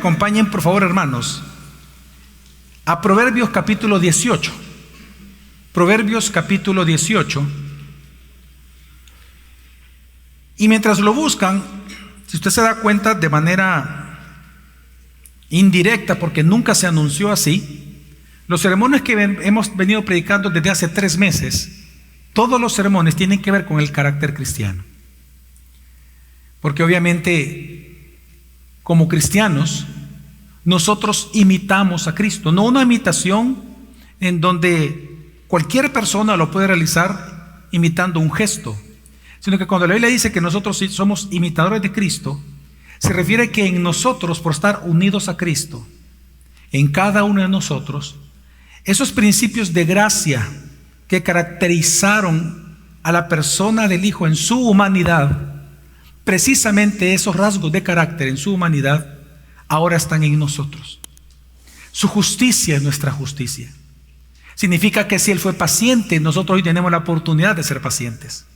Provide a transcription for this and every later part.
acompañen, por favor, hermanos, a Proverbios capítulo 18. Proverbios capítulo 18. Y mientras lo buscan, si usted se da cuenta de manera indirecta, porque nunca se anunció así, los sermones que hemos venido predicando desde hace 3 meses, todos los sermones tienen que ver con el carácter cristiano. Porque obviamente, como cristianos, nosotros imitamos a Cristo, no una imitación en donde cualquier persona lo puede realizar imitando un gesto, sino que cuando la Biblia dice que nosotros somos imitadores de Cristo, se refiere que en nosotros, por estar unidos a Cristo, en cada uno de nosotros, esos principios de gracia que caracterizaron a la persona del Hijo en su humanidad, precisamente esos rasgos de carácter en su humanidad, ahora están en nosotros. Su justicia es nuestra justicia. Significa que si Él fue paciente, nosotros hoy tenemos la oportunidad de ser pacientes.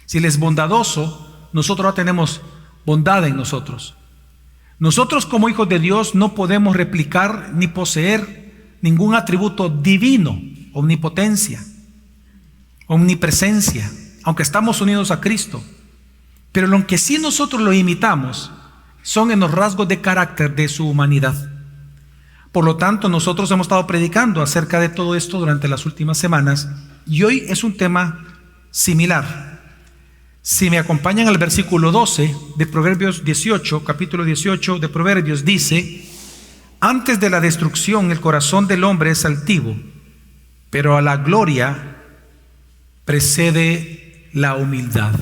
Si Él es bondadoso, nosotros ahora tenemos bondad en nosotros. Nosotros como hijos de Dios no podemos replicar ni poseer ningún atributo divino, omnipotencia, omnipresencia, aunque estamos unidos a Cristo. Pero lo que sí nosotros lo imitamos son en los rasgos de carácter de su humanidad. Por lo tanto, nosotros hemos estado predicando acerca de todo esto durante las últimas semanas y hoy es un tema similar. Si me acompañan al versículo 12 de Proverbios 18, capítulo 18 de Proverbios, dice: antes de la destrucción el corazón del hombre es altivo, pero a la gloria precede la humildad.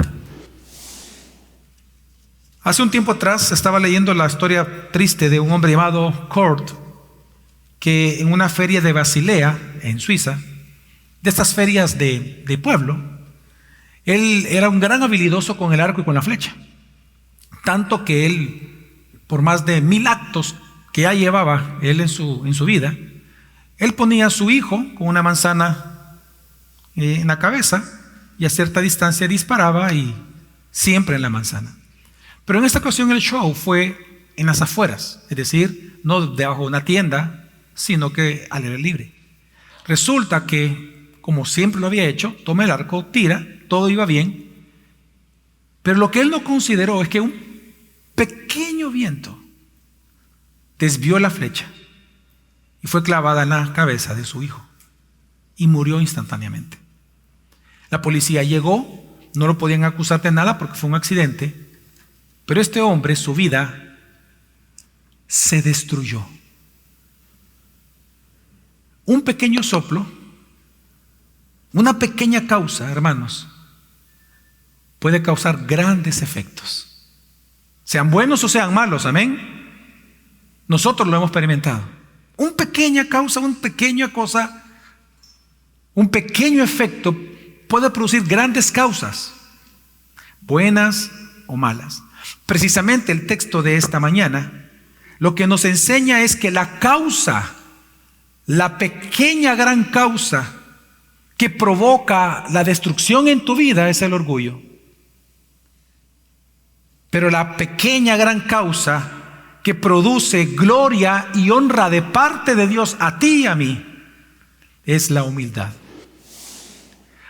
Hace un tiempo atrás estaba leyendo la historia triste de un hombre llamado Kurt, que en una feria de Basilea, en Suiza, de estas ferias de pueblo, él era un gran habilidoso con el arco y con la flecha. Tanto que él, por más de 1000 actos que ya llevaba él en su vida, él ponía a su hijo con una manzana en la cabeza y a cierta distancia disparaba y siempre en la manzana. Pero en esta ocasión el show fue en las afueras, es decir, no debajo de una tienda, sino que al aire libre. Resulta que, como siempre lo había hecho, toma el arco, tira, todo iba bien, pero lo que él no consideró es que un pequeño viento desvió la flecha y fue clavada en la cabeza de su hijo y murió instantáneamente. La policía llegó, no lo podían acusar de nada porque fue un accidente, pero este hombre, su vida se destruyó. Un pequeño soplo, una pequeña causa, hermanos, puede causar grandes efectos, sean buenos o sean malos, amén. Nosotros lo hemos experimentado. Una pequeña causa, una pequeña cosa, un pequeño efecto puede producir grandes causas, buenas o malas. Precisamente el texto de esta mañana lo que nos enseña es que la causa, la pequeña gran causa que provoca la destrucción en tu vida es el orgullo. Pero la pequeña gran causa que produce gloria y honra de parte de Dios a ti y a mí es la humildad.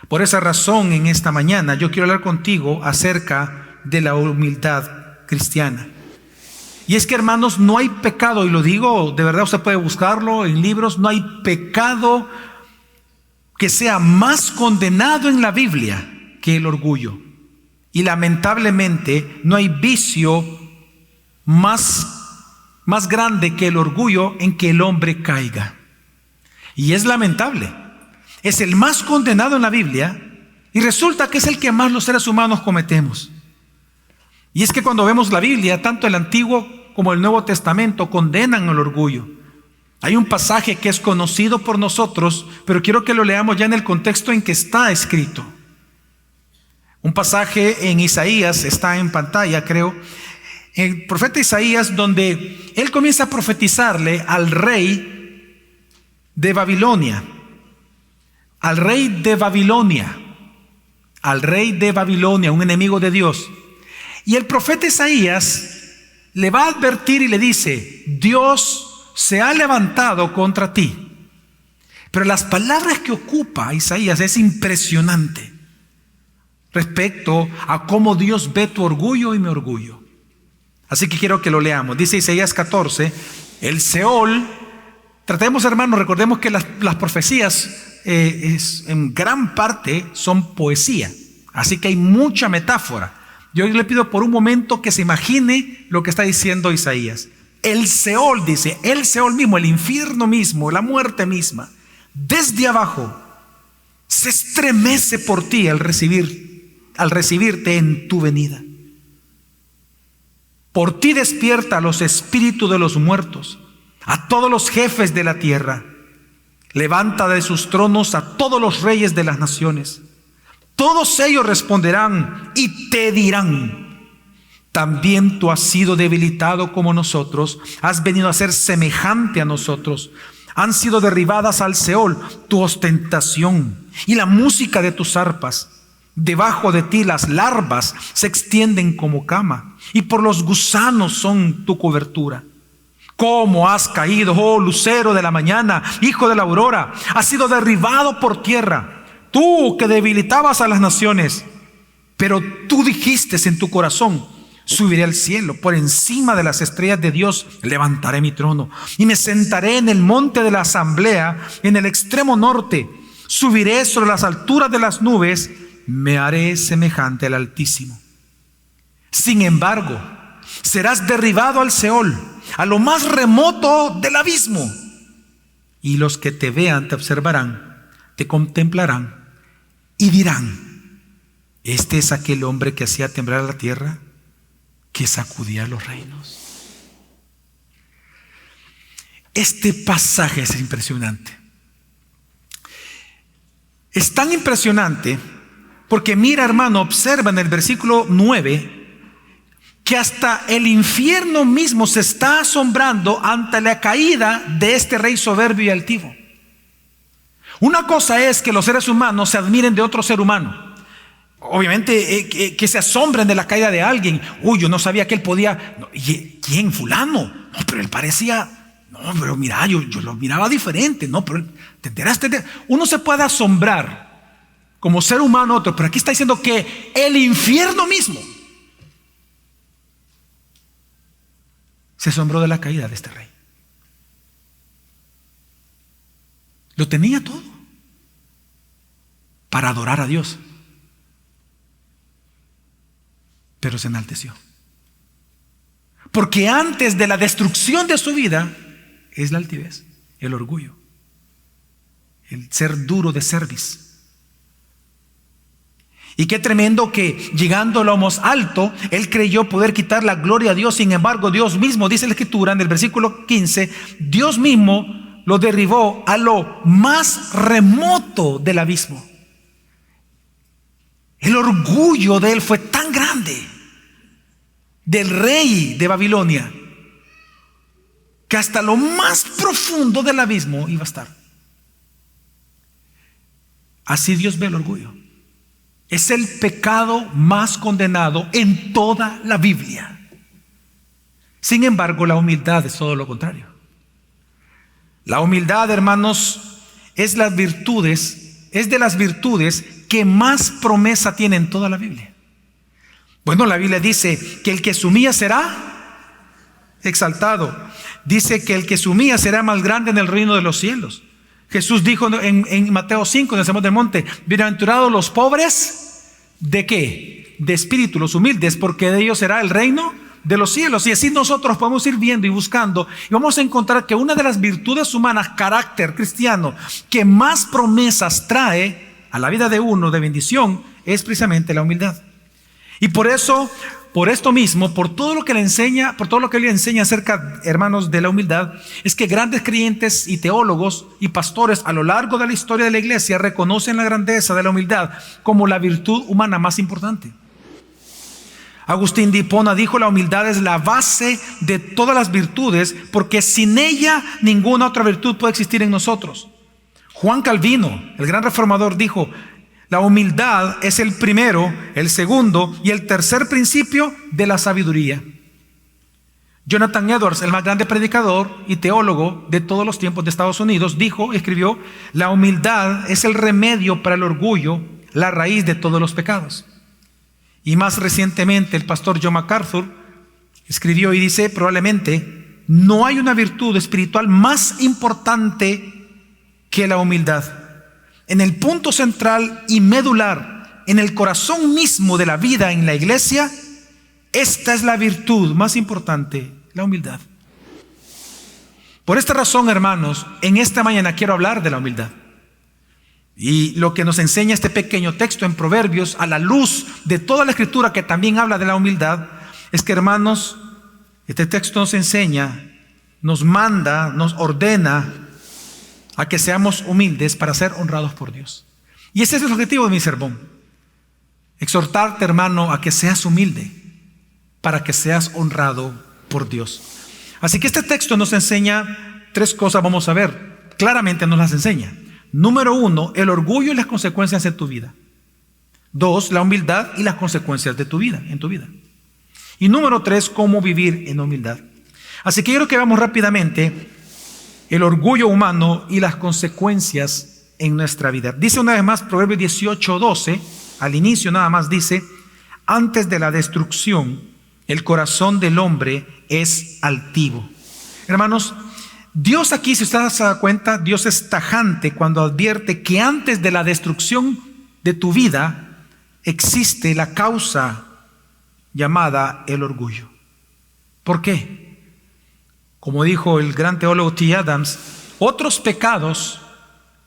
Por esa razón, en esta mañana yo quiero hablar contigo acerca de la humildad cristiana. Y es que, hermanos, no hay pecado, y lo digo de verdad, usted puede buscarlo en libros, no hay pecado que sea más condenado en la Biblia que el orgullo. Y lamentablemente no hay vicio más grande que el orgullo en que el hombre caiga. Y es lamentable. Es el más condenado en la Biblia y resulta que es el que más los seres humanos cometemos. Y es que cuando vemos la Biblia, tanto el Antiguo como el Nuevo Testamento condenan el orgullo. Hay un pasaje que es conocido por nosotros, pero quiero que lo leamos ya en el contexto en que está escrito. Un pasaje en Isaías, está en pantalla creo, el profeta Isaías, donde él comienza a profetizarle al rey de Babilonia, al rey de Babilonia, un enemigo de Dios. Y el profeta Isaías le va a advertir y le dice: Dios se ha levantado contra ti. Pero las palabras que ocupa Isaías es impresionante respecto a cómo Dios ve tu orgullo y mi orgullo. Así que quiero que lo leamos. Dice Isaías 14, el Seol. Tratemos, hermanos, recordemos que las profecías en gran parte son poesía. Así que hay mucha metáfora. Yo le pido por un momento que se imagine lo que está diciendo Isaías. El Seol, dice, el Seol mismo, el infierno mismo, la muerte misma, desde abajo se estremece por ti al recibirte en tu venida. Por ti despierta a los espíritus de los muertos, a todos los jefes de la tierra. Levanta de sus tronos a todos los reyes de las naciones. Todos ellos responderán y te dirán: también tú has sido debilitado como nosotros, has venido a ser semejante a nosotros. Han sido derribadas al Seol tu ostentación y la música de tus arpas. Debajo de ti las larvas se extienden como cama, y por los gusanos son tu cobertura. ¿Cómo has caído, oh lucero de la mañana, hijo de la aurora? Has sido derribado por tierra, tú que debilitabas a las naciones. Pero tú dijiste en tu corazón: subiré al cielo, por encima de las estrellas de Dios levantaré mi trono, y me sentaré en el monte de la asamblea, en el extremo norte. Subiré sobre las alturas de las nubes, me haré semejante al Altísimo. Sin embargo, serás derribado al Seol, a lo más remoto del abismo. Y los que te vean te observarán, te contemplarán y dirán: este es aquel hombre que hacía temblar la tierra, que sacudía los reinos. Este pasaje es impresionante. Es tan impresionante porque mira, hermano, observa en el versículo 9 que hasta el infierno mismo se está asombrando ante la caída de este rey soberbio y altivo. Una cosa es que los seres humanos se admiren de otro ser humano. Obviamente que se asombren de la caída de alguien. Uy, yo no sabía que él podía. No, ¿quién? Fulano. No, pero él parecía. No, pero mira, yo lo miraba diferente. No, pero te enteraste. Uno se puede asombrar como ser humano otro, pero aquí está diciendo que el infierno mismo se asombró de la caída de este rey. Lo tenía todo para adorar a Dios, pero se enalteció. Porque antes de la destrucción de su vida es la altivez, el orgullo, el ser duro de cerviz. Y qué tremendo que llegando a lo más alto, él creyó poder quitar la gloria a Dios. Sin embargo, Dios mismo, dice la Escritura en el versículo 15, Dios mismo lo derribó a lo más remoto del abismo. El orgullo de él fue tan grande, del rey de Babilonia, que hasta lo más profundo del abismo iba a estar. Así Dios ve el orgullo. Es el pecado más condenado en toda la Biblia. Sin embargo, la humildad es todo lo contrario. La humildad, hermanos, es de las virtudes que más promesa tiene en toda la Biblia. Bueno, la Biblia dice que el que se humilla será exaltado. Dice que el que se humilla será más grande en el reino de los cielos. Jesús dijo en Mateo 5, en el Sermón del Monte: bienaventurados los pobres, ¿de qué? De espíritu, los humildes, porque de ellos será el reino de los cielos. Y así nosotros podemos ir viendo y buscando, y vamos a encontrar que una de las virtudes humanas, carácter cristiano, que más promesas trae a la vida de uno de bendición, es precisamente la humildad. Y por eso, por esto mismo, por todo lo que le enseña, por todo lo que él le enseña acerca, hermanos, de la humildad, es que grandes creyentes y teólogos y pastores a lo largo de la historia de la iglesia reconocen la grandeza de la humildad como la virtud humana más importante. Agustín de Hipona dijo: la humildad es la base de todas las virtudes, porque sin ella ninguna otra virtud puede existir en nosotros. Juan Calvino, el gran reformador, dijo: la humildad es el primero, el segundo y el tercer principio de la sabiduría. Jonathan Edwards, el más grande predicador y teólogo de todos los tiempos de Estados Unidos, escribió: la humildad es el remedio para el orgullo, la raíz de todos los pecados. Y más recientemente el pastor John MacArthur escribió y dice: probablemente no hay una virtud espiritual más importante que la humildad. En el punto central y medular, en el corazón mismo de la vida en la iglesia, esta es la virtud más importante, la humildad. Por esta razón, hermanos, en esta mañana quiero hablar de la humildad. Y lo que nos enseña este pequeño texto en Proverbios, a la luz de toda la escritura que también habla de la humildad, es que, hermanos, este texto nos enseña, nos manda, nos ordena a que seamos humildes para ser honrados por Dios. Y ese es el objetivo de mi sermón: exhortarte, hermano, a que seas humilde para que seas honrado por Dios. Así que este texto nos enseña tres cosas. Vamos a ver, claramente nos las enseña. Número 1, el orgullo y las consecuencias en tu vida. 2, la humildad y las consecuencias de tu vida, en tu vida. Y número 3, cómo vivir en humildad. Así que quiero que veamos rápidamente el orgullo humano y las consecuencias en nuestra vida. Dice una vez más Proverbios 18:12, al inicio nada más dice: antes de la destrucción, el corazón del hombre es altivo. Hermanos, Dios aquí, si usted se da cuenta, Dios es tajante cuando advierte que antes de la destrucción de tu vida existe la causa llamada el orgullo. ¿Por qué? Como dijo el gran teólogo T. Adams, otros pecados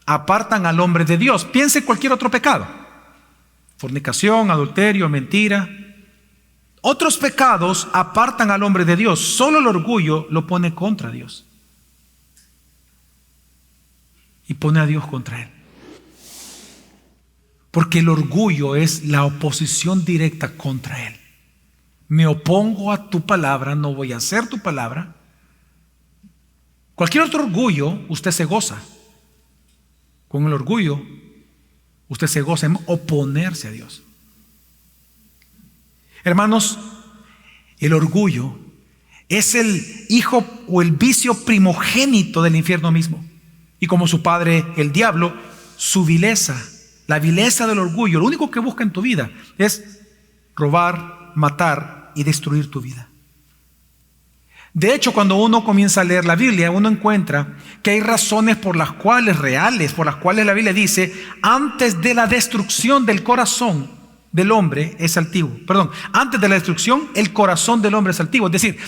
apartan al hombre de Dios. Piense en cualquier otro pecado: fornicación, adulterio, mentira. Otros pecados apartan al hombre de Dios. Solo el orgullo lo pone contra Dios y pone a Dios contra él. Porque el orgullo es la oposición directa contra él. Me opongo a tu palabra, no voy a hacer tu palabra. Cualquier otro orgullo, usted se goza. Con el orgullo, usted se goza en oponerse a Dios. Hermanos, el orgullo es el hijo o el vicio primogénito del infierno mismo. Y como su padre, el diablo, su vileza, la vileza del orgullo, lo único que busca en tu vida es robar, matar y destruir tu vida. De hecho, cuando uno comienza a leer la Biblia, uno encuentra que hay razones por las cuales, reales, por las cuales la Biblia dice: antes de la destrucción del corazón del hombre es altivo. Antes de la destrucción, el corazón del hombre es altivo. Es decir,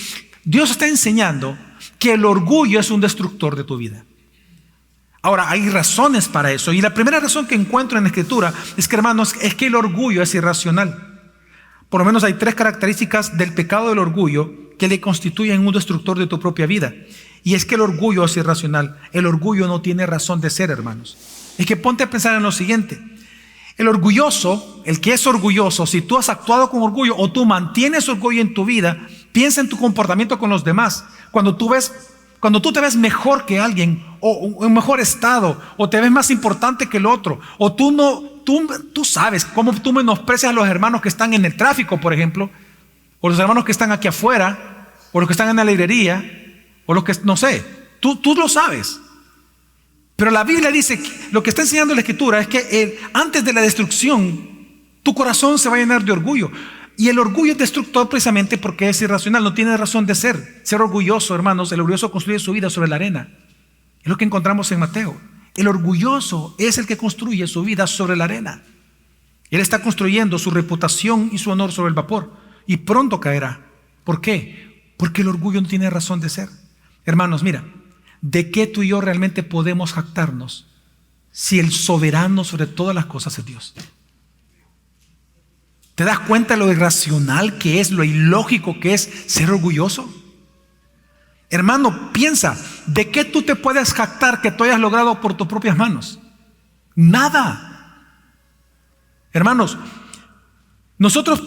Dios está enseñando que el orgullo es un destructor de tu vida. Ahora, hay razones para eso. Y la primera razón que encuentro en la Escritura es que, hermanos, es que el orgullo es irracional. Por lo menos hay 3 características del pecado del orgullo que le constituyen un destructor de tu propia vida. Y es que el orgullo es irracional. El orgullo no tiene razón de ser, hermanos. Es que ponte a pensar en lo siguiente: el orgulloso, el que es orgulloso, si tú has actuado con orgullo o tú mantienes orgullo en tu vida, piensa en tu comportamiento con los demás. Cuando tú te ves mejor que alguien, o en mejor estado, o te ves más importante que el otro, o tú sabes cómo tú menosprecias a los hermanos que están en el tráfico, por ejemplo, o los hermanos que están aquí afuera, o los que están en la librería, o los que, no sé, tú lo sabes. Pero la Biblia dice que lo que está enseñando la Escritura es que antes de la destrucción, tu corazón se va a llenar de orgullo. Y el orgullo es destructor precisamente porque es irracional, no tiene razón de ser. Ser orgulloso, hermanos, el orgulloso construye su vida sobre la arena. Es lo que encontramos en Mateo. El orgulloso es el que construye su vida sobre la arena. Él está construyendo su reputación y su honor sobre el vapor. Y pronto caerá. ¿Por qué? Porque el orgullo no tiene razón de ser. Hermanos, mira, ¿de qué tú y yo realmente podemos jactarnos si el soberano sobre todas las cosas es Dios? ¿Te das cuenta de lo irracional que es, lo ilógico que es ser orgulloso? Hermano, piensa, ¿de qué tú te puedes jactar que tú hayas logrado por tus propias manos? Nada. Hermanos, nosotros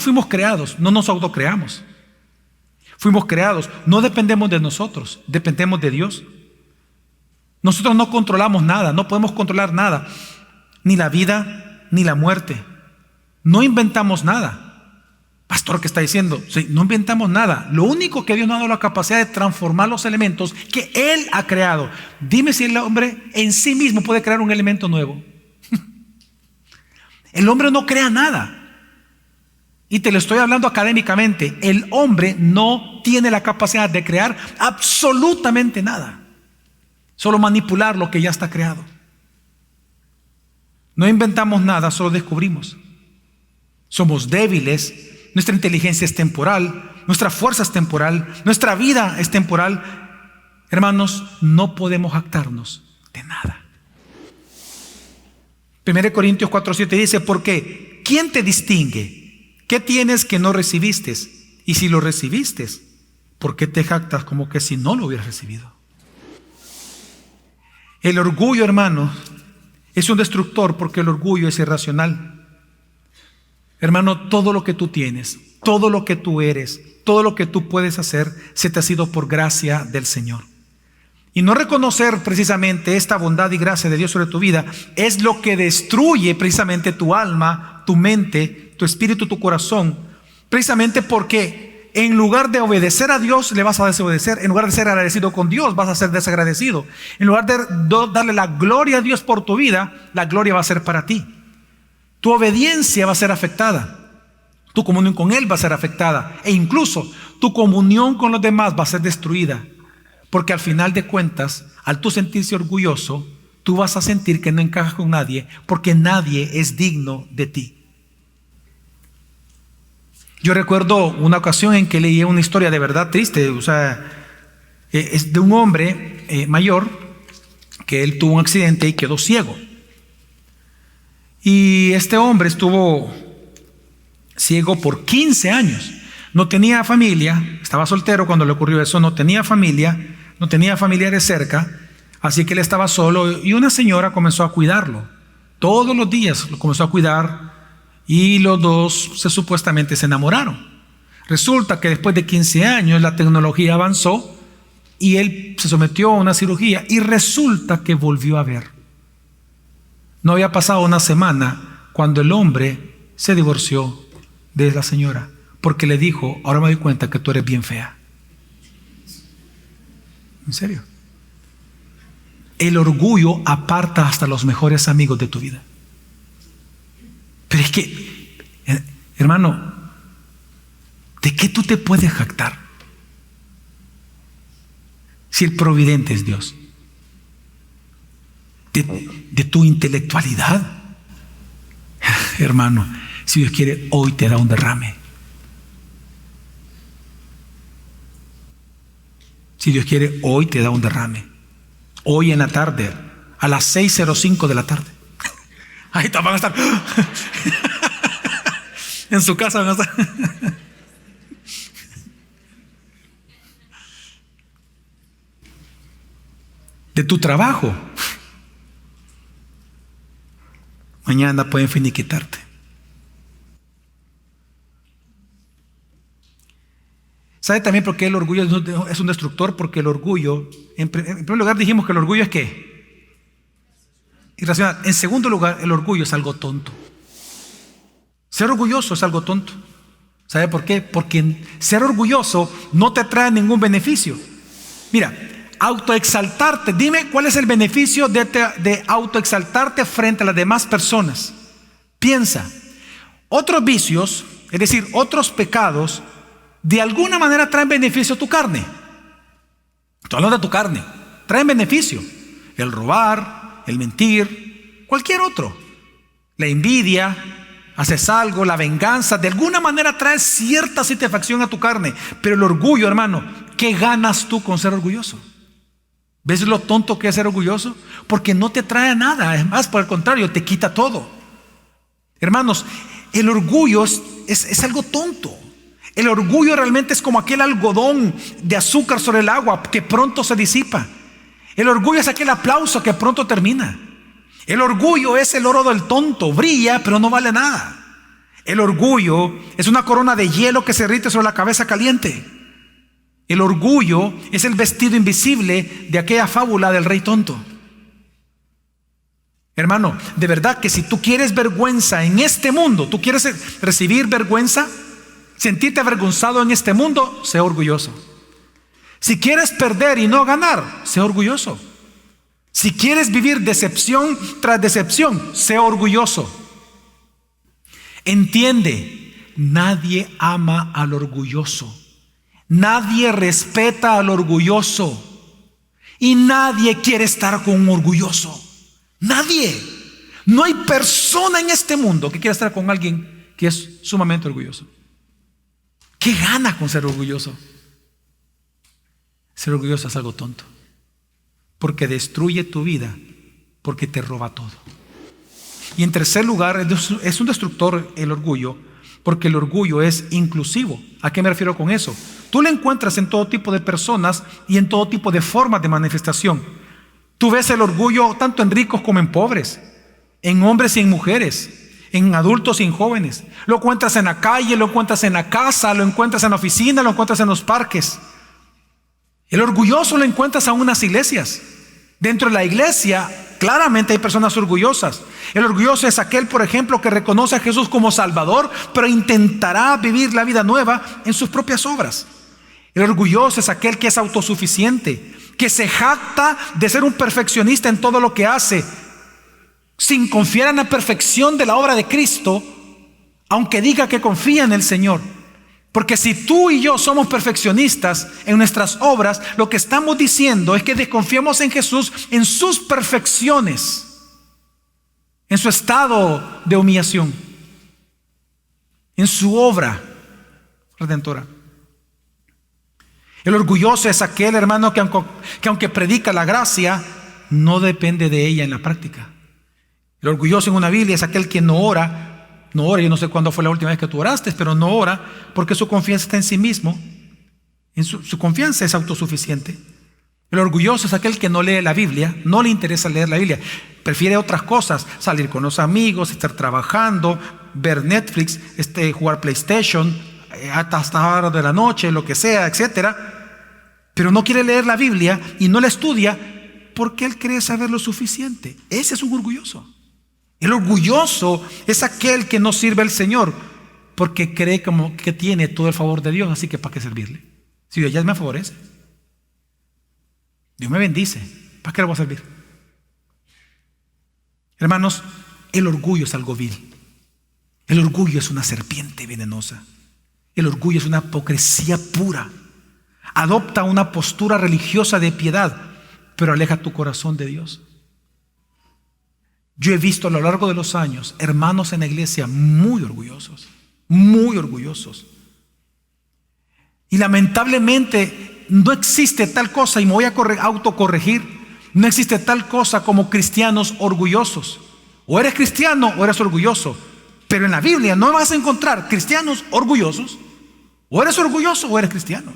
fuimos creados, no nos autocreamos. Fuimos creados, no dependemos de nosotros, dependemos de Dios. Nosotros no controlamos nada, no podemos controlar nada, ni la vida ni la muerte. No inventamos nada. Pastor, ¿qué está diciendo? Sí, no inventamos nada. Lo único que Dios nos ha dado la capacidad de transformar los elementos que Él ha creado. Dime si el hombre en sí mismo puede crear un elemento nuevo. El hombre no crea nada. Y te lo estoy hablando académicamente. El hombre no tiene la capacidad de crear absolutamente nada. Solo manipular lo que ya está creado. No inventamos nada, solo descubrimos. Somos débiles, nuestra inteligencia es temporal, nuestra fuerza es temporal, nuestra vida es temporal. Hermanos, no podemos jactarnos de nada. 1 Corintios 4:7 dice, porque ¿quién te distingue? ¿Qué tienes que no recibiste? Y si lo recibiste, ¿por qué te jactas como que si no lo hubieras recibido? El orgullo, hermano, es un destructor porque el orgullo es irracional. Hermano, todo lo que tú tienes, todo lo que tú eres, todo lo que tú puedes hacer, se te ha sido por gracia del Señor. Y no reconocer precisamente esta bondad y gracia de Dios sobre tu vida es lo que destruye precisamente tu alma, tu mente, tu espíritu, tu corazón. Precisamente porque en lugar de obedecer a Dios, le vas a desobedecer. En lugar de ser agradecido con Dios, vas a ser desagradecido. En lugar de darle la gloria a Dios por tu vida, la gloria va a ser para ti. Tu obediencia va a ser afectada. Tu comunión con Él va a ser afectada. E incluso tu comunión con los demás va a ser destruida. Porque al final de cuentas, al tú sentirse orgulloso, tú vas a sentir que no encajas con nadie, porque nadie es digno de ti. Yo recuerdo una ocasión en que leí una historia de verdad triste. Es de un hombre mayor que él tuvo un accidente y quedó ciego. Y este hombre estuvo ciego por 15 años. No tenía familia, estaba soltero cuando le ocurrió eso, no tenía familia, no tenía familiares cerca, así que él estaba solo y una señora comenzó a cuidarlo. Todos los días lo comenzó a cuidar y los dos supuestamente se enamoraron. Resulta que después de 15 años la tecnología avanzó y él se sometió a una cirugía y resulta que volvió a ver. No había pasado una semana cuando el hombre se divorció de la señora porque le dijo, ahora me doy cuenta que tú eres bien fea. ¿En serio? El orgullo aparta hasta los mejores amigos de tu vida. Pero es que, hermano, ¿de qué tú te puedes jactar? Si el providente es Dios. De tu intelectualidad. Hermano, si Dios quiere, hoy te da un derrame. Si Dios quiere, hoy te da un derrame. Hoy en la tarde, a las 6:05 de la tarde. Ahí van a estar. En su casa van a estar. De tu trabajo. Mañana pueden finiquitarte. ¿Sabe también por qué el orgullo es un destructor? Porque el orgullo, en primer lugar dijimos que el orgullo es ¿qué? Irracional. En segundo lugar, el orgullo es algo tonto. Ser orgulloso es algo tonto. ¿Sabe por qué? Porque ser orgulloso no te trae ningún beneficio. Mira, autoexaltarte. Dime cuál es el beneficio de autoexaltarte frente a las demás personas. Piensa. Otros vicios, es decir, otros pecados, de alguna manera traen beneficio a tu carne. Estoy hablando de tu carne. Traen beneficio. El robar, el mentir, cualquier otro. La envidia, haces algo, la venganza, de alguna manera trae cierta satisfacción a tu carne. Pero el orgullo, hermano, ¿qué ganas tú con ser orgulloso? ¿Ves lo tonto que es ser orgulloso? Porque no te trae nada. Es más, por el contrario, te quita todo. Hermanos, el orgullo es algo tonto. El orgullo realmente es como aquel algodón de azúcar sobre el agua que pronto se disipa. El orgullo es aquel aplauso que pronto termina. El orgullo es el oro del tonto, brilla pero no vale nada. El orgullo es una corona de hielo que se derrite sobre la cabeza caliente. El orgullo es el vestido invisible de aquella fábula del rey tonto. Hermano, de verdad que si tú quieres vergüenza en este mundo, tú quieres recibir vergüenza, sentirte avergonzado en este mundo, sé orgulloso. Si quieres perder y no ganar, sé orgulloso. Si quieres vivir decepción tras decepción, sé orgulloso. Entiende, nadie ama al orgulloso. Nadie respeta al orgulloso. Y nadie quiere estar con un orgulloso. Nadie. No hay persona en este mundo que quiera estar con alguien que es sumamente orgulloso. ¿Qué gana con ser orgulloso? Ser orgulloso es algo tonto, porque destruye tu vida, porque te roba todo. Y en tercer lugar, es un destructor el orgullo, porque el orgullo es inclusivo. ¿A qué me refiero con eso? Tú lo encuentras en todo tipo de personas y en todo tipo de formas de manifestación. Tú ves el orgullo tanto en ricos como en pobres, en hombres y en mujeres, en adultos y en jóvenes. Lo encuentras en la calle, lo encuentras en la casa, lo encuentras en la oficina, lo encuentras en los parques. El orgulloso lo encuentras aún en las iglesias. Dentro de la iglesia, claramente hay personas orgullosas. El orgulloso es aquel, por ejemplo, que reconoce a Jesús como Salvador, pero intentará vivir la vida nueva en sus propias obras. El orgulloso es aquel que es autosuficiente, que se jacta de ser un perfeccionista en todo lo que hace, sin confiar en la perfección de la obra de Cristo, aunque diga que confía en el Señor. Porque si tú y yo somos perfeccionistas en nuestras obras, lo que estamos diciendo es que desconfiamos en Jesús, en sus perfecciones, en su estado de humillación, en su obra redentora. El orgulloso es aquel, hermano, que aunque predica la gracia, no depende de ella en la práctica. El orgulloso en una Biblia es aquel que no ora, yo no sé cuándo fue la última vez que tú oraste, pero no ora porque su confianza está en sí mismo. Su confianza es autosuficiente. El orgulloso es aquel que no lee la Biblia, no le interesa leer la Biblia, prefiere otras cosas, salir con los amigos, estar trabajando, ver Netflix, jugar PlayStation, hasta la hora de la noche, lo que sea, etcétera. Pero no quiere leer la Biblia y no la estudia porque él cree saber lo suficiente. Ese es un orgulloso. El orgulloso es aquel que no sirve al Señor porque cree como que tiene todo el favor de Dios, así que ¿para qué servirle? Si Dios ya me favorece, Dios me bendice, ¿para qué le voy a servir? Hermanos, el orgullo es algo vil. El orgullo es una serpiente venenosa. El orgullo es una hipocresía pura. Adopta una postura religiosa de piedad, pero aleja tu corazón de Dios. Yo he visto a lo largo de los años hermanos en la iglesia muy orgullosos, muy orgullosos. Y lamentablemente no existe tal cosa, y me voy a autocorregir, no existe tal cosa como cristianos orgullosos. O eres cristiano o eres orgulloso. Pero en la Biblia no vas a encontrar cristianos orgullosos. O eres orgulloso o eres cristiano.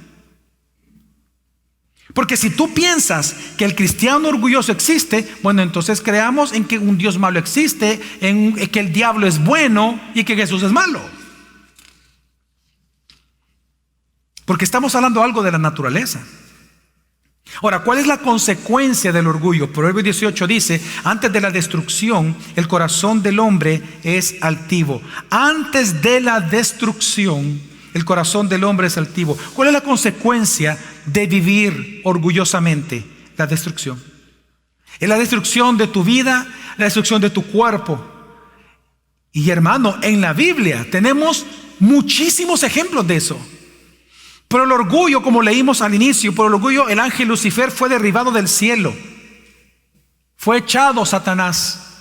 Porque si tú piensas que el cristiano orgulloso existe, bueno, entonces creamos en que un Dios malo existe, en que el diablo es bueno y que Jesús es malo. Porque estamos hablando algo de la naturaleza. Ahora, ¿cuál es la consecuencia del orgullo? Proverbios 18 dice: antes de la destrucción, el corazón del hombre es altivo. Antes de la destrucción, el corazón del hombre es altivo. ¿Cuál es la consecuencia de vivir orgullosamente? La destrucción. Es la destrucción de tu vida, la destrucción de tu cuerpo. Y hermano, en la Biblia tenemos muchísimos ejemplos de eso. Pero el orgullo, como leímos al inicio, por el orgullo el ángel Lucifer fue derribado del cielo. Fue echado Satanás.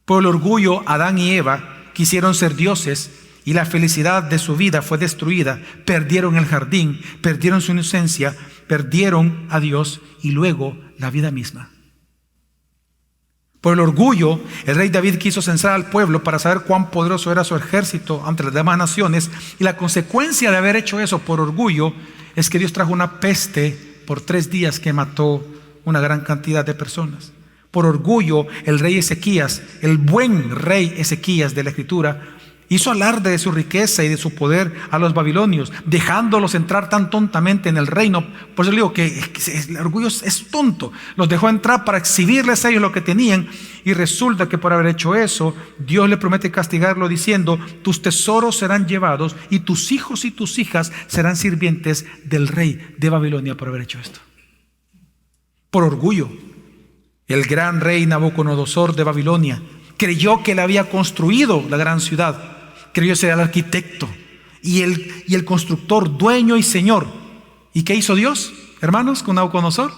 Por el orgullo Adán y Eva quisieron ser dioses y la felicidad de su vida fue destruida. Perdieron el jardín, perdieron su inocencia, perdieron a Dios y luego la vida misma. Por el orgullo, el rey David quiso censar al pueblo para saber cuán poderoso era su ejército ante las demás naciones. Y la consecuencia de haber hecho eso por orgullo es que Dios trajo una peste por 3 días que mató una gran cantidad de personas. Por orgullo, el rey Ezequías, el buen rey Ezequías de la Escritura, hizo alarde de su riqueza y de su poder a los babilonios, dejándolos entrar tan tontamente en el reino. Por eso le digo que el orgullo es tonto. Los dejó entrar para exhibirles a ellos lo que tenían, y resulta que por haber hecho eso, Dios le promete castigarlo diciendo: tus tesoros serán llevados y tus hijos y tus hijas serán sirvientes del rey de Babilonia por haber hecho esto. Por orgullo, el gran rey Nabucodonosor de Babilonia creyó que él había construido la gran ciudad. Creyó ser el arquitecto y el constructor, dueño y señor. ¿Y qué hizo Dios, hermanos, con Nabucodonosor?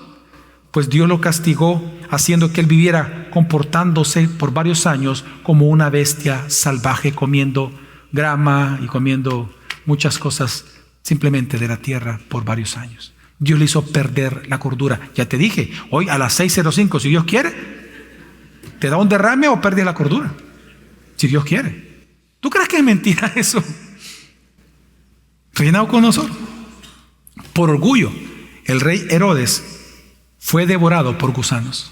Pues Dios lo castigó, haciendo que él viviera comportándose por varios años como una bestia salvaje, comiendo grama y comiendo muchas cosas simplemente de la tierra por varios años. Dios le hizo perder la cordura. Ya te dije, hoy a las 6:05, si Dios quiere, te da un derrame o pierdes la cordura. Si Dios quiere. ¿Tú crees que es mentira eso? Rey Nabucodonosor, por orgullo, el rey Herodes fue devorado por gusanos.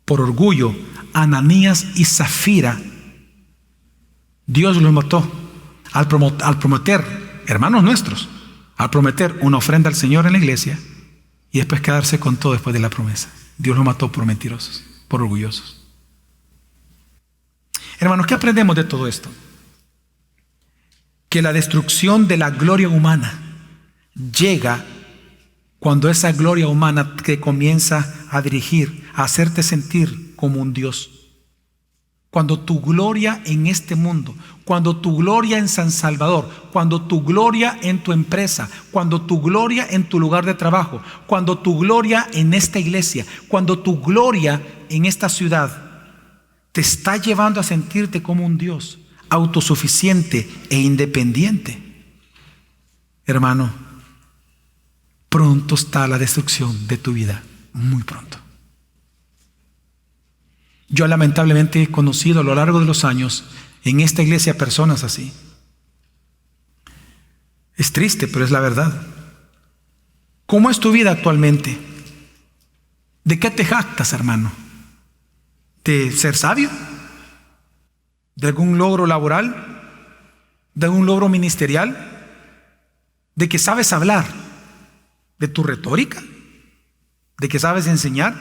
Por orgullo, Ananías y Zafira, Dios los mató al prometer, hermanos nuestros, al prometer una ofrenda al Señor en la iglesia y después quedarse con todo después de la promesa. Dios los mató por mentirosos, por orgullosos. Hermanos, ¿qué aprendemos de todo esto? Que la destrucción de la gloria humana llega cuando esa gloria humana te comienza a dirigir, a hacerte sentir como un Dios. Cuando tu gloria en este mundo, cuando tu gloria en San Salvador, cuando tu gloria en tu empresa, cuando tu gloria en tu lugar de trabajo, cuando tu gloria en esta iglesia, cuando tu gloria en esta ciudad te está llevando a sentirte como un Dios autosuficiente e independiente, hermano, pronto está la destrucción de tu vida, muy pronto. Yo lamentablemente he conocido a lo largo de los años en esta iglesia personas así. Es triste, pero es la verdad. ¿Cómo es tu vida actualmente? ¿De qué te jactas, hermano? ¿De ser sabio? ¿De algún logro laboral? ¿De algún logro ministerial? ¿De que sabes hablar? ¿De tu retórica? ¿De que sabes enseñar?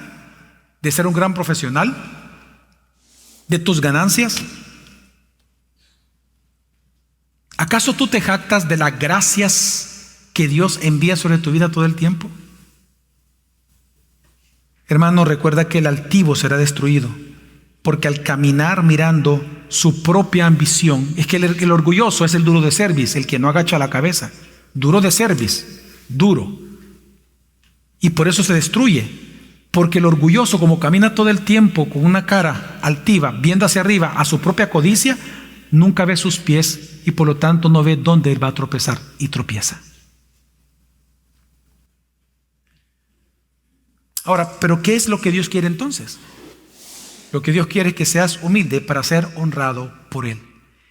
¿De ser un gran profesional? ¿De tus ganancias? ¿Acaso tú te jactas de las gracias que Dios envía sobre tu vida todo el tiempo? Hermano, recuerda que el altivo será destruido, porque al caminar mirando su propia ambición, es que el orgulloso es el duro de cerviz, el que no agacha la cabeza, duro de cerviz, duro, y por eso se destruye. Porque el orgulloso, como camina todo el tiempo con una cara altiva, viendo hacia arriba a su propia codicia, nunca ve sus pies y por lo tanto no ve dónde él va a tropezar y tropieza. Ahora, ¿pero qué es lo que Dios quiere entonces? Lo que Dios quiere es que seas humilde para ser honrado por Él.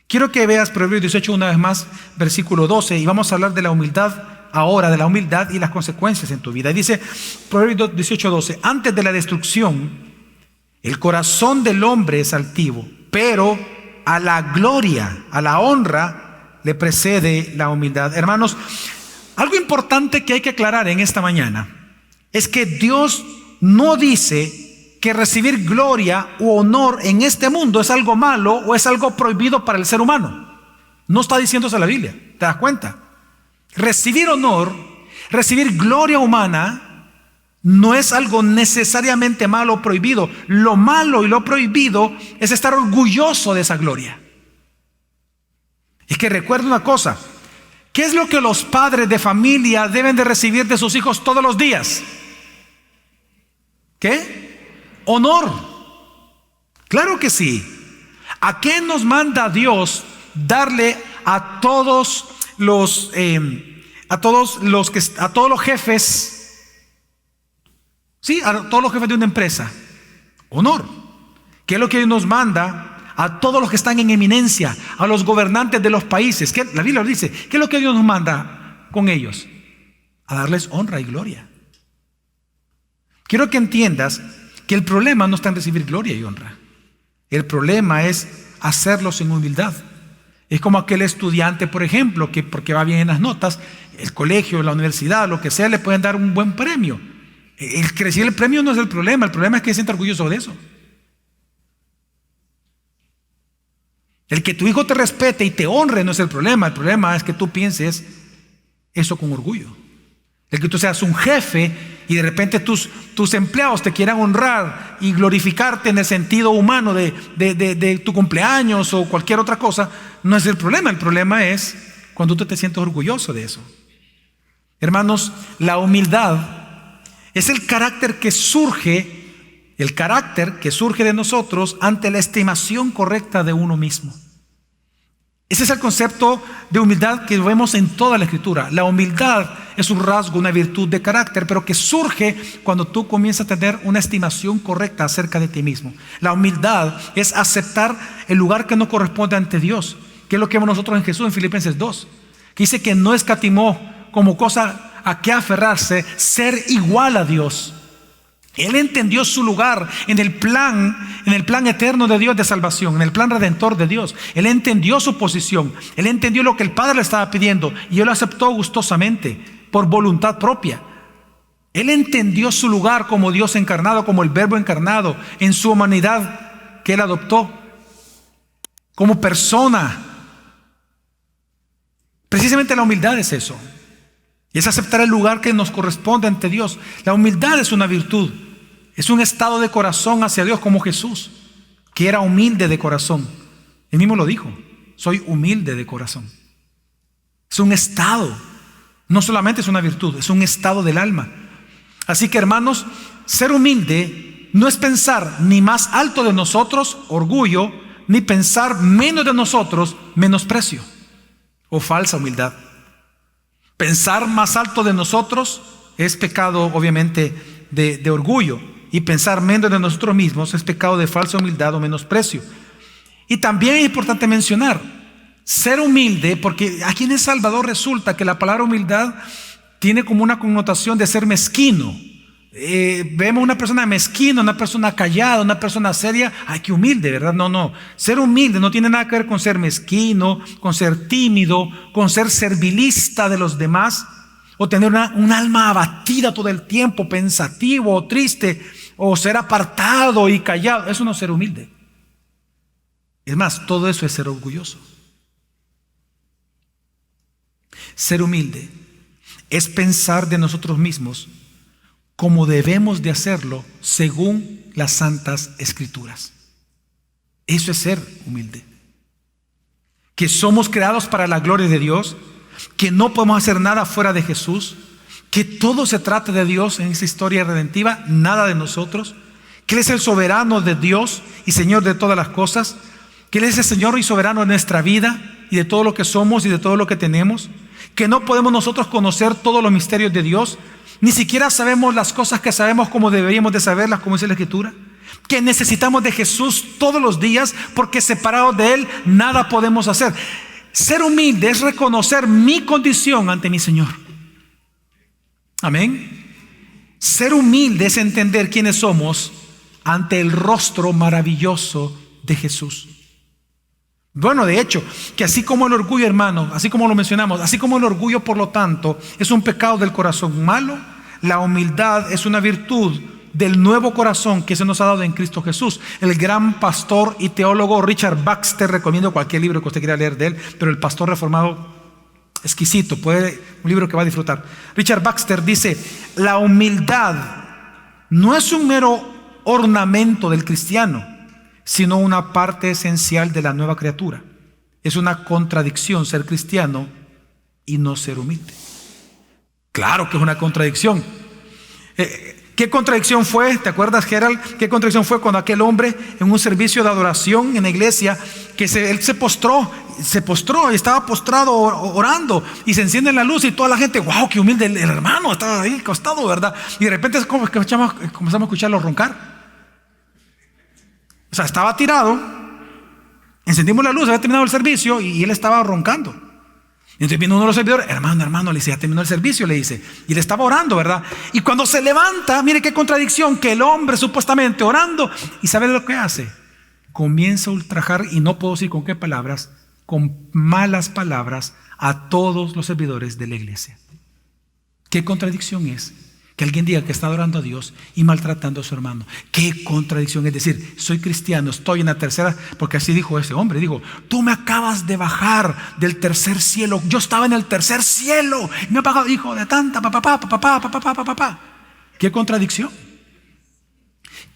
Quiero que veas Proverbios 18 una vez más, versículo 12, y vamos a hablar de la humildad ahora, de la humildad y las consecuencias en tu vida. Y dice Proverbios 18:12: antes de la destrucción, el corazón del hombre es altivo, pero a la gloria, a la honra, le precede la humildad. Hermanos, algo importante que hay que aclarar en esta mañana es que Dios no dice que recibir gloria u honor en este mundo es algo malo o es algo prohibido para el ser humano. No está diciendo eso la Biblia, ¿te das cuenta? Recibir honor, recibir gloria humana no es algo necesariamente malo o prohibido. Lo malo y lo prohibido es estar orgulloso de esa gloria. Es que recuerda una cosa: ¿qué es lo que los padres de familia deben de recibir de sus hijos todos los días? ¿Qué? Honor. Claro que sí. ¿A qué nos manda Dios darle a todos los jefes, sí, a todos los jefes de una empresa? Honor. ¿Qué es lo que Dios nos manda a todos los que están en eminencia, a los gobernantes de los países? ¿Qué? La Biblia dice, ¿qué es lo que Dios nos manda con ellos? A darles honra y gloria. Quiero que entiendas que el problema no está en recibir gloria y honra. El problema es hacerlos en humildad. Es como aquel estudiante, por ejemplo, que porque va bien en las notas, el colegio, la universidad, lo que sea, le pueden dar un buen premio. El recibir el premio no es el problema es que se sienta orgulloso de eso. El que tu hijo te respete y te honre no es el problema es que tú pienses eso con orgullo. El que tú seas un jefe y de repente tus empleados te quieran honrar y glorificarte en el sentido humano de tu cumpleaños o cualquier otra cosa, no es el problema es cuando tú te sientes orgulloso de eso. Hermanos, la humildad es el carácter que surge de nosotros ante la estimación correcta de uno mismo. Ese es el concepto de humildad que vemos en toda la Escritura. La humildad es un rasgo, una virtud de carácter, pero que surge cuando tú comienzas a tener una estimación correcta acerca de ti mismo. La humildad es aceptar el lugar que no corresponde ante Dios, que es lo que vemos nosotros en Jesús en Filipenses 2, que dice que no escatimó como cosa a que aferrarse ser igual a Dios. Él entendió su lugar en el plan eterno de Dios de salvación, en el plan redentor de Dios. Él entendió su posición, él entendió lo que el Padre le estaba pidiendo y él lo aceptó gustosamente, por voluntad propia. Él entendió su lugar como Dios encarnado, como el Verbo encarnado, en su humanidad que él adoptó, como persona. Precisamente la humildad es eso. Y es aceptar el lugar que nos corresponde ante Dios. La humildad es una virtud. Es un estado de corazón hacia Dios, como Jesús, que era humilde de corazón. Él mismo lo dijo: soy humilde de corazón. Es un estado. No solamente es una virtud, es un estado del alma. Así que, hermanos, ser humilde no es pensar ni más alto de nosotros, orgullo, ni pensar menos de nosotros, menosprecio o falsa humildad. Pensar más alto de nosotros es pecado, obviamente, de orgullo. Y pensar menos de nosotros mismos es pecado de falsa humildad o menosprecio. Y también es importante mencionar, ser humilde, porque aquí en El Salvador resulta que la palabra humildad tiene como una connotación de ser mezquino. Vemos una persona mezquina, una persona callada, una persona seria. ¡Ay, qué humilde!, ¿verdad? No. Ser humilde no tiene nada que ver con ser mezquino, con ser tímido, con ser servilista de los demás, o tener un alma abatida todo el tiempo, pensativo o triste, o ser apartado y callado. Eso no es ser humilde. Es más, todo eso es ser orgulloso. Ser humilde es pensar de nosotros mismos como debemos de hacerlo según las Santas Escrituras. Eso es ser humilde. Que somos creados para la gloria de Dios, que no podemos hacer nada fuera de Jesús, que todo se trata de Dios en esa historia redentiva, nada de nosotros, que Él es el soberano de Dios y Señor de todas las cosas, que Él es el Señor y soberano de nuestra vida y de todo lo que somos y de todo lo que tenemos, que no podemos nosotros conocer todos los misterios de Dios, ni siquiera sabemos las cosas que sabemos como deberíamos de saberlas, como dice la Escritura, que necesitamos de Jesús todos los días, porque separados de Él nada podemos hacer. Ser humilde es reconocer mi condición ante mi Señor. Amén. Ser humilde es entender quiénes somos ante el rostro maravilloso de Jesús. Bueno, de hecho, que así como el orgullo, hermano, así como lo mencionamos, así como el orgullo, por lo tanto, es un pecado del corazón malo, la humildad es una virtud del nuevo corazón que se nos ha dado en Cristo Jesús. El gran pastor y teólogo Richard Baxter, recomiendo cualquier libro que usted quiera leer de él, pero el pastor reformado exquisito, un libro que va a disfrutar. Richard Baxter dice: la humildad no es un mero ornamento del cristiano, sino una parte esencial de la nueva criatura. Es una contradicción ser cristiano y no ser humilde. Claro que es una contradicción. ¿Qué contradicción fue? ¿Te acuerdas, Gerald? ¿Qué contradicción fue cuando aquel hombre en un servicio de adoración en la iglesia, que él se postró y estaba postrado orando, y se enciende la luz y toda la gente, wow, qué humilde el hermano, estaba ahí acostado, ¿verdad? Y de repente comenzamos a escucharlo roncar. O sea, estaba tirado, encendimos la luz, había terminado el servicio y él estaba roncando. Entonces viene uno de los servidores: hermano, le dice, ya terminó el servicio, le dice. Y le estaba orando, ¿verdad? Y cuando se levanta, mire qué contradicción, que el hombre supuestamente orando, ¿y sabe lo que hace? Comienza a ultrajar, y no puedo decir con qué palabras, con malas palabras a todos los servidores de la iglesia. ¿Qué contradicción es que alguien diga que está adorando a Dios y maltratando a su hermano? ¿Qué contradicción es decir, soy cristiano, estoy en la tercera? Porque así dijo ese hombre, dijo, tú me acabas de bajar del tercer cielo, yo estaba en el tercer cielo y me ha pagado, hijo de tanta, papá. ¿Qué contradicción?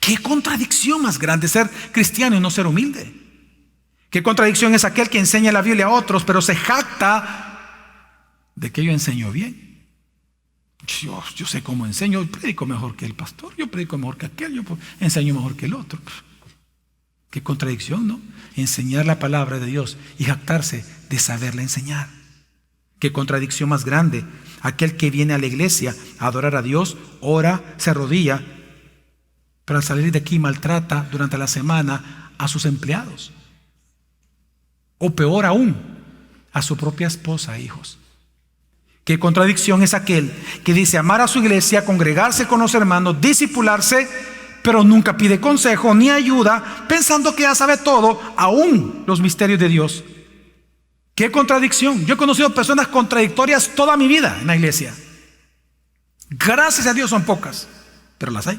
¿Qué contradicción más grande ser cristiano y no ser humilde? ¿Qué contradicción es aquel que enseña la Biblia a otros, pero se jacta de que yo enseño bien? Yo sé cómo enseño, yo predico mejor que el pastor, yo predico mejor que aquel, yo enseño mejor que el otro. Qué contradicción, ¿no? Enseñar la palabra de Dios y jactarse de saberla enseñar. Qué contradicción más grande. Aquel que viene a la iglesia a adorar a Dios, ora, se arrodilla, pero al salir de aquí maltrata durante la semana a sus empleados. O peor aún, a su propia esposa e hijos. Qué contradicción es aquel que dice amar a su iglesia, congregarse con los hermanos, discipularse, pero nunca pide consejo ni ayuda, pensando que ya sabe todo, aún los misterios de Dios. Qué contradicción. Yo he conocido personas contradictorias toda mi vida en la iglesia. Gracias a Dios son pocas, pero las hay.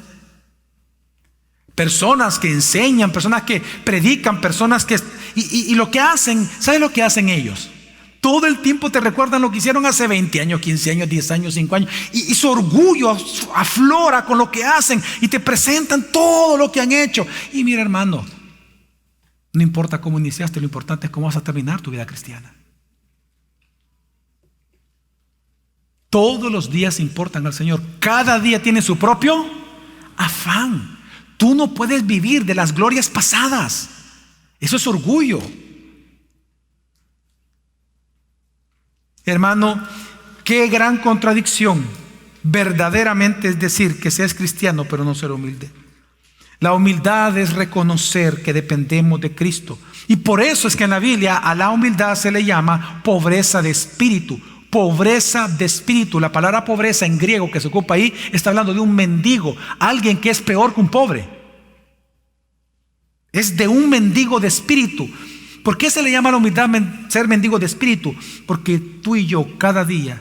Personas que enseñan, personas que predican, personas que... Y lo que hacen, ¿sabes lo que hacen ellos? Todo el tiempo te recuerdan lo que hicieron hace 20 años, 15 años, 10 años, 5 años. Y su orgullo aflora con lo que hacen y te presentan todo lo que han hecho. Y mira, hermano, no importa cómo iniciaste, lo importante es cómo vas a terminar tu vida cristiana. Todos los días importan al Señor. Cada día tiene su propio afán. Tú no puedes vivir de las glorias pasadas. Eso es orgullo. Hermano, qué gran contradicción verdaderamente es decir que seas cristiano pero no ser humilde. La humildad es reconocer que dependemos de Cristo. Y por eso es que en la Biblia a la humildad se le llama pobreza de espíritu. Pobreza de espíritu. La palabra pobreza en griego que se ocupa ahí está hablando de un mendigo, alguien que es peor que un pobre. Es de un mendigo de espíritu. ¿Por qué se le llama a la humildad ser mendigo de espíritu? Porque tú y yo cada día,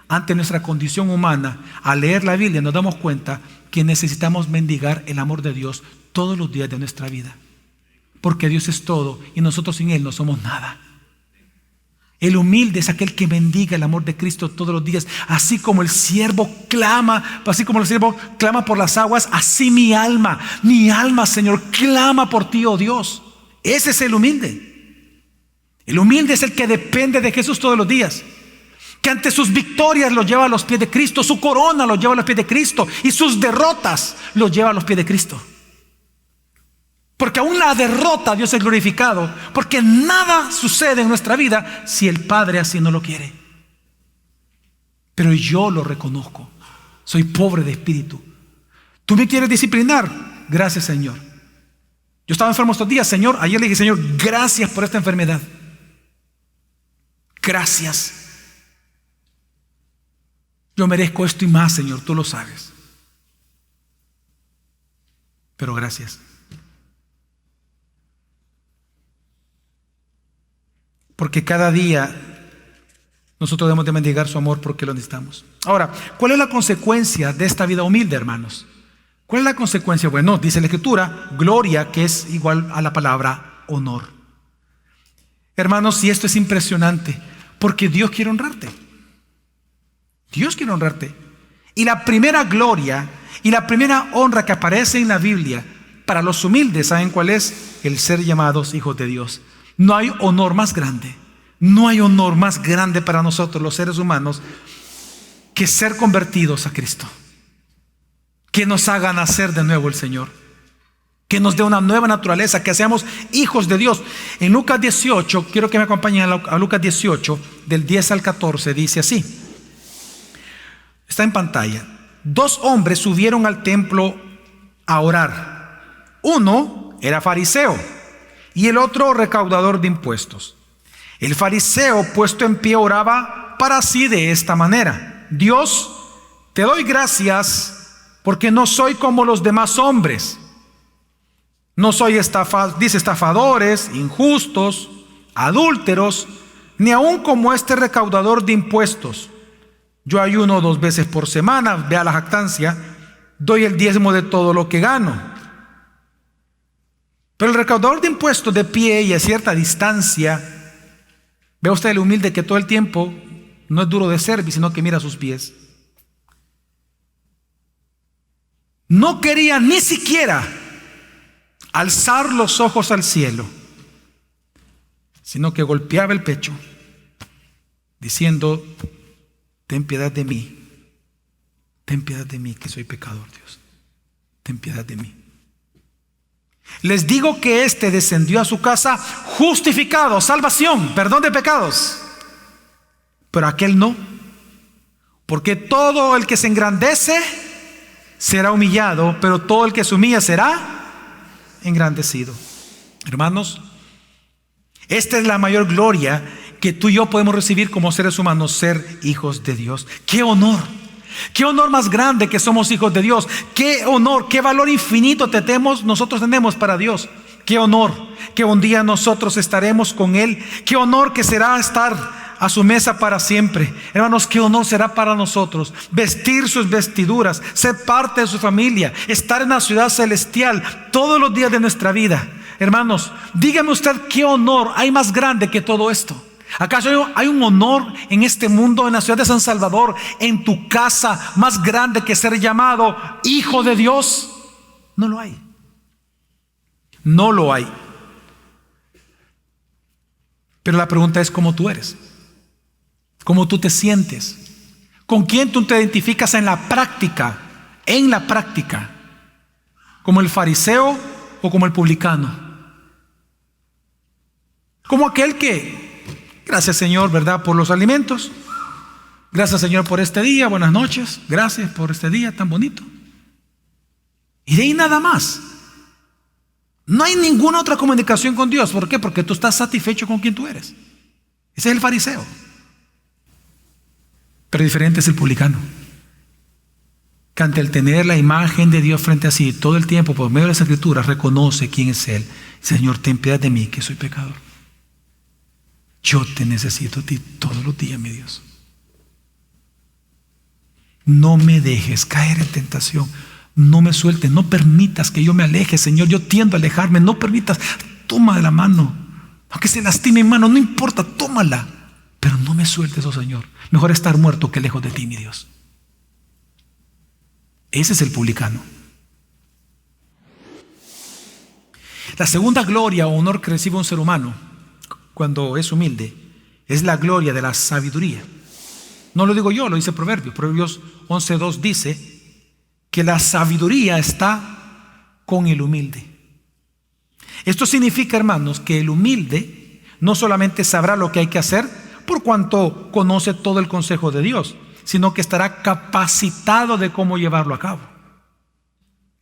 ante nuestra condición humana, al leer la Biblia nos damos cuenta que necesitamos mendigar el amor de Dios todos los días de nuestra vida. Porque Dios es todo y nosotros sin Él no somos nada. El humilde es aquel que mendiga el amor de Cristo todos los días. Así como el siervo clama, por las aguas, así mi alma, Señor, clama por ti, oh Dios. Ese es el humilde. El humilde es el que depende de Jesús todos los días. Que ante sus victorias los lleva a los pies de Cristo, su corona los lleva a los pies de Cristo y sus derrotas los lleva a los pies de Cristo. Porque aún la derrota Dios es glorificado, porque nada sucede en nuestra vida si el Padre así no lo quiere. Pero yo lo reconozco, soy pobre de espíritu. ¿Tú me quieres disciplinar? Gracias, Señor. Yo estaba enfermo estos días, Señor, ayer le dije, Señor, gracias por esta enfermedad. Gracias. Yo merezco esto y más, Señor, tú lo sabes. Pero gracias. Porque cada día nosotros debemos de mendigar su amor porque lo necesitamos. Ahora, ¿cuál es la consecuencia de esta vida humilde, hermanos? ¿Cuál es la consecuencia? Bueno, dice la Escritura, gloria, que es igual a la palabra honor. Hermanos, y esto es impresionante, porque Dios quiere honrarte. Dios quiere honrarte. Y la primera gloria y la primera honra que aparece en la Biblia para los humildes, ¿saben cuál es? El ser llamados hijos de Dios. No hay honor más grande, no hay honor más grande para nosotros los seres humanos que ser convertidos a Cristo. Que nos haga nacer de nuevo el Señor, que nos dé una nueva naturaleza, que seamos hijos de Dios. En Lucas 18, quiero que me acompañen a Lucas 18, del 10 al 14, dice así. Está en pantalla. 2 hombres subieron al templo a orar. Uno era fariseo y el otro recaudador de impuestos. El fariseo, puesto en pie, oraba para sí de esta manera: Dios, te doy gracias porque no soy como los demás hombres. No soy estafadores, injustos, adúlteros, ni aun como este recaudador de impuestos. Yo ayuno 2 veces por semana, vea la jactancia, doy el diezmo de todo lo que gano. Pero el recaudador de impuestos de pie y a cierta distancia, vea usted el humilde que todo el tiempo no es duro de servir, sino que mira sus pies. No quería ni siquiera alzar los ojos al cielo, sino que golpeaba el pecho, diciendo: ten piedad de mí, que soy pecador, Dios, ten piedad de mí. Les digo que éste descendió a su casa justificado, salvación, perdón de pecados, pero aquel no, porque todo el que se engrandece será humillado, pero todo el que se humilla será engrandecido. Hermanos, esta es la mayor gloria que tú y yo podemos recibir como seres humanos, ser hijos de Dios. ¡Qué honor! ¡Qué honor más grande que somos hijos de Dios! ¡Qué honor! ¡Qué valor infinito nosotros tenemos para Dios! ¡Qué honor! Que un día nosotros estaremos con Él. ¡Qué honor que será estar a su mesa para siempre! Hermanos, qué honor será para nosotros vestir sus vestiduras, ser parte de su familia, estar en la ciudad celestial todos los días de nuestra vida. Hermanos, dígame usted, ¿qué honor hay más grande que todo esto? ¿Acaso hay un honor en este mundo, en la ciudad de San Salvador, en tu casa, más grande que ser llamado hijo de Dios? No lo hay. No lo hay. Pero la pregunta es cómo tú eres, cómo tú te sientes, con quién tú te identificas en la práctica, como el fariseo o como el publicano, como aquel que, gracias Señor, ¿verdad?, por los alimentos, gracias Señor por este día, buenas noches, gracias por este día tan bonito, y de ahí nada más. No hay ninguna otra comunicación con Dios. ¿Por qué? Porque tú estás satisfecho con quien tú eres. Ese es el fariseo. Pero diferente es el publicano, que ante el tener la imagen de Dios frente a sí todo el tiempo, por medio de las Escrituras, reconoce quién es Él. Señor, ten piedad de mí, que soy pecador. Yo te necesito a ti todos los días, mi Dios. No me dejes caer en tentación. No me sueltes, no permitas que yo me aleje, Señor. Yo tiendo a alejarme, no permitas. Toma de la mano, aunque se lastime mi mano, no importa, tómala, pero no me sueltes, oh Señor. Mejor estar muerto que lejos de ti, mi Dios. Ese es el publicano. La segunda gloria o honor que recibe un ser humano cuando es humilde es la gloria de la sabiduría. No lo digo yo, lo dice Proverbios. Proverbios 11:2 dice que la sabiduría está con el humilde. Esto significa, hermanos, que el humilde no solamente sabrá lo que hay que hacer por cuanto conoce todo el consejo de Dios, sino que estará capacitado de cómo llevarlo a cabo.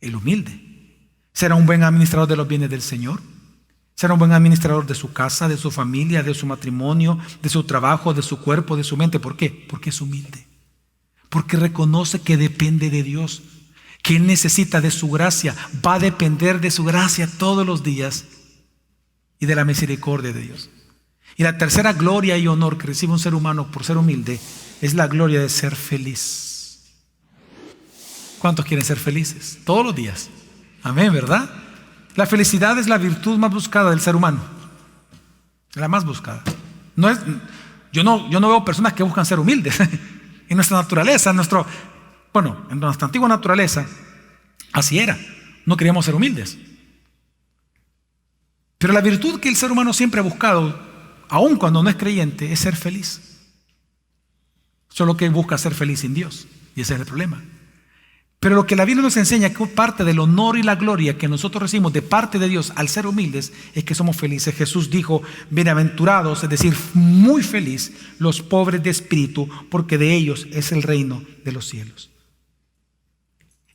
El humilde será un buen administrador de los bienes del Señor, será un buen administrador de su casa, de su familia, de su matrimonio, de su trabajo, de su cuerpo, de su mente. ¿Por qué? Porque es humilde, porque reconoce que depende de Dios, que Él necesita de su gracia, va a depender de su gracia todos los días y de la misericordia de Dios. Y la tercera gloria y honor que recibe un ser humano por ser humilde es la gloria de ser feliz. ¿Cuántos quieren ser felices? Todos los días. Amén, ¿verdad? La felicidad es la virtud más buscada del ser humano, la más buscada. Yo no veo personas que buscan ser humildes. En nuestra naturaleza, en nuestra antigua naturaleza, así era. No queríamos ser humildes. Pero la virtud que el ser humano siempre ha buscado, aun cuando no es creyente, es ser feliz. Solo que busca ser feliz sin Dios, y ese es el problema. Pero lo que la Biblia nos enseña, que parte del honor y la gloria que nosotros recibimos de parte de Dios al ser humildes, es que somos felices. Jesús dijo: bienaventurados, es decir, muy feliz, los pobres de espíritu, porque de ellos es el reino de los cielos.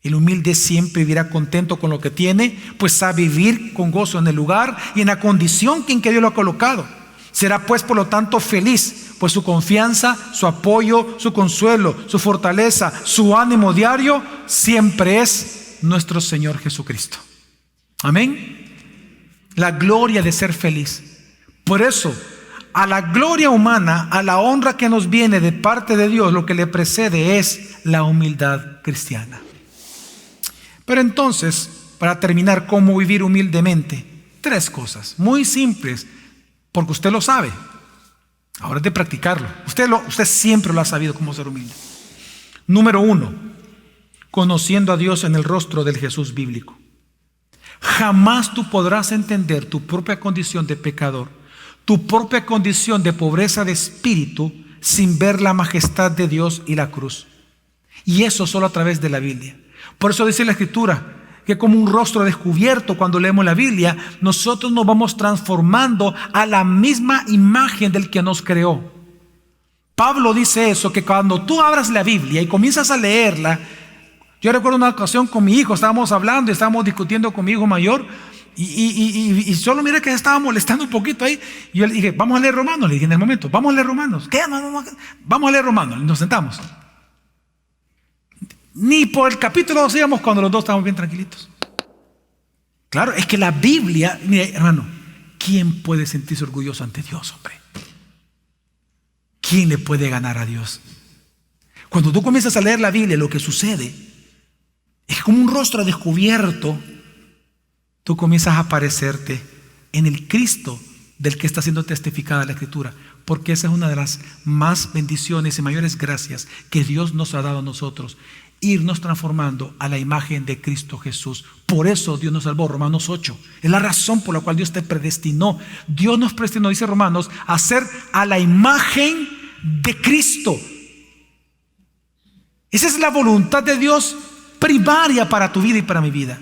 El humilde siempre vivirá contento con lo que tiene, pues sabe vivir con gozo en el lugar y en la condición en que Dios lo ha colocado. Será pues por lo tanto feliz, pues su confianza, su apoyo, su consuelo, su fortaleza, su ánimo diario siempre es nuestro Señor Jesucristo. Amén. La gloria de ser feliz. Por eso, a la gloria humana, a la honra que nos viene de parte de Dios, lo que le precede es la humildad cristiana. Pero entonces, para terminar, ¿cómo vivir humildemente? 3 cosas muy simples, porque usted lo sabe. Ahora es de practicarlo. Usted siempre lo ha sabido cómo ser humilde. Número 1, conociendo a Dios en el rostro del Jesús bíblico. Jamás tú podrás entender tu propia condición de pecador, tu propia condición de pobreza de espíritu, sin ver la majestad de Dios y la cruz. Y eso solo a través de la Biblia. Por eso dice la Escritura que como un rostro descubierto, cuando leemos la Biblia, nosotros nos vamos transformando a la misma imagen del que nos creó. Pablo dice eso, que cuando tú abras la Biblia y comienzas a leerla, yo recuerdo una ocasión con mi hijo, estábamos hablando y estábamos discutiendo con mi hijo mayor, y solo mira que estaba molestando un poquito ahí, y yo le dije, vamos a leer Romanos, le dije en el momento, vamos a leer Romanos. ¿Qué? No, vamos a leer Romanos, y nos sentamos. Ni por el capítulo 2 íbamos cuando los dos estábamos bien tranquilitos. Claro, es que la Biblia, mire, hermano, ¿quién puede sentirse orgulloso ante Dios, hombre? ¿Quién le puede ganar a Dios? Cuando tú comienzas a leer la Biblia, lo que sucede es como un rostro descubierto. Tú comienzas a parecerte en el Cristo del que está siendo testificada la Escritura, porque esa es una de las más bendiciones y mayores gracias que Dios nos ha dado a nosotros, irnos transformando a la imagen de Cristo Jesús. Por eso Dios nos salvó, Romanos 8. Es la razón por la cual Dios te predestinó. Dios nos predestinó, dice Romanos, a ser a la imagen de Cristo. Esa es la voluntad de Dios primaria para tu vida y para mi vida.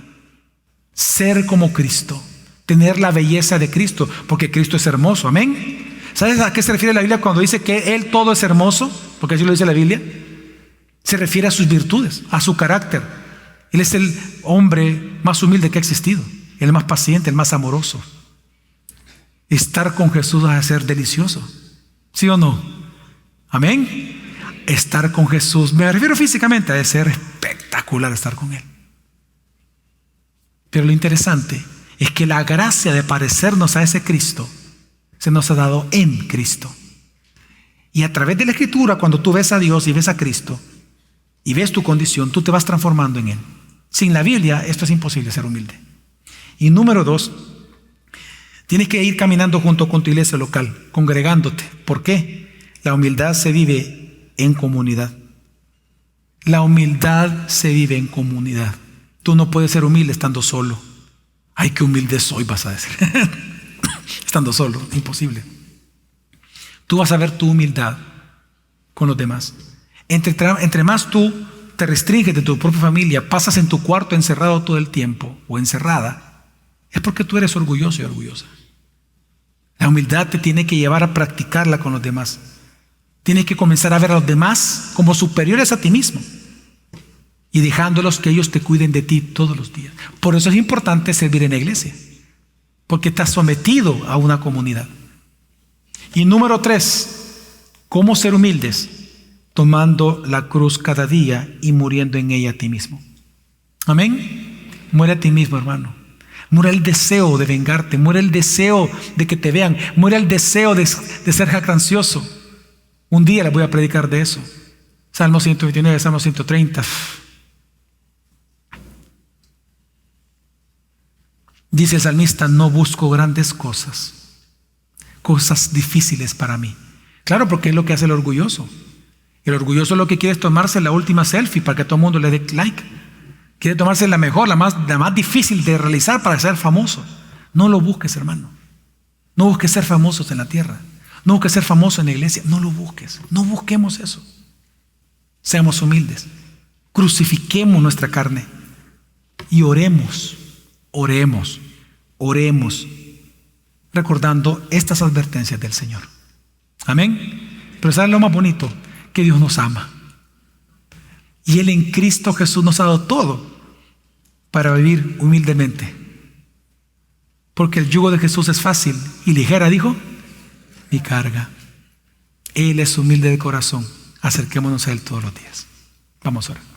Ser como Cristo, tener la belleza de Cristo, porque Cristo es hermoso, amén. ¿Sabes a qué se refiere la Biblia cuando dice que Él todo es hermoso? Porque así lo dice la Biblia. Se refiere a sus virtudes, a su carácter. Él es el hombre más humilde que ha existido, el más paciente, el más amoroso. Estar con Jesús va a ser delicioso, ¿sí o no? Amén. Estar con Jesús, me refiero físicamente, a ser espectacular estar con Él. Pero lo interesante es que la gracia de parecernos a ese Cristo se nos ha dado en Cristo. Y a través de la Escritura, cuando tú ves a Dios y ves a Cristo y ves tu condición, tú te vas transformando en Él. Sin la Biblia esto es imposible, ser humilde. Y número 2, tienes que ir caminando junto con tu iglesia local, congregándote. ¿Por qué? La humildad se vive en comunidad. La humildad se vive en comunidad. Tú no puedes ser humilde estando solo. Ay, qué humilde soy, vas a decir. Estando solo, imposible. Tú vas a ver tu humildad con los demás. Entre más tú te restringes de tu propia familia, pasas en tu cuarto encerrado todo el tiempo o encerrada, es porque tú eres orgulloso y orgullosa. La humildad te tiene que llevar a practicarla con los demás. Tienes que comenzar a ver a los demás como superiores a ti mismo y dejándolos que ellos te cuiden de ti todos los días. Por eso es importante servir en la iglesia, porque estás sometido a una comunidad. Y número 3, ¿cómo ser humildes? Tomando la cruz cada día y muriendo en ella a ti mismo. Amén. Muere a ti mismo, hermano. Muere el deseo de vengarte, muere el deseo de que te vean, muere el deseo de ser jactancioso. Un día les voy a predicar de eso. Salmo 129, Salmo 130. Dice el salmista, no busco grandes cosas, cosas difíciles para mí. Claro, porque es lo que hace el orgulloso. El orgulloso lo que quiere es tomarse la última selfie para que todo el mundo le dé like. Quiere tomarse la mejor, la más difícil de realizar para ser famoso. No lo busques, hermano. No busques ser famosos en la tierra. No busques ser famoso en la iglesia. No lo busques. No busquemos eso. Seamos humildes. Crucifiquemos nuestra carne y oremos. Oremos, recordando estas advertencias del Señor. Amén. Pero ¿sabes lo más bonito? Que Dios nos ama. Y Él en Cristo Jesús nos ha dado todo para vivir humildemente. Porque el yugo de Jesús es fácil y ligera, dijo, mi carga. Él es humilde de corazón. Acerquémonos a Él todos los días. Vamos a orar.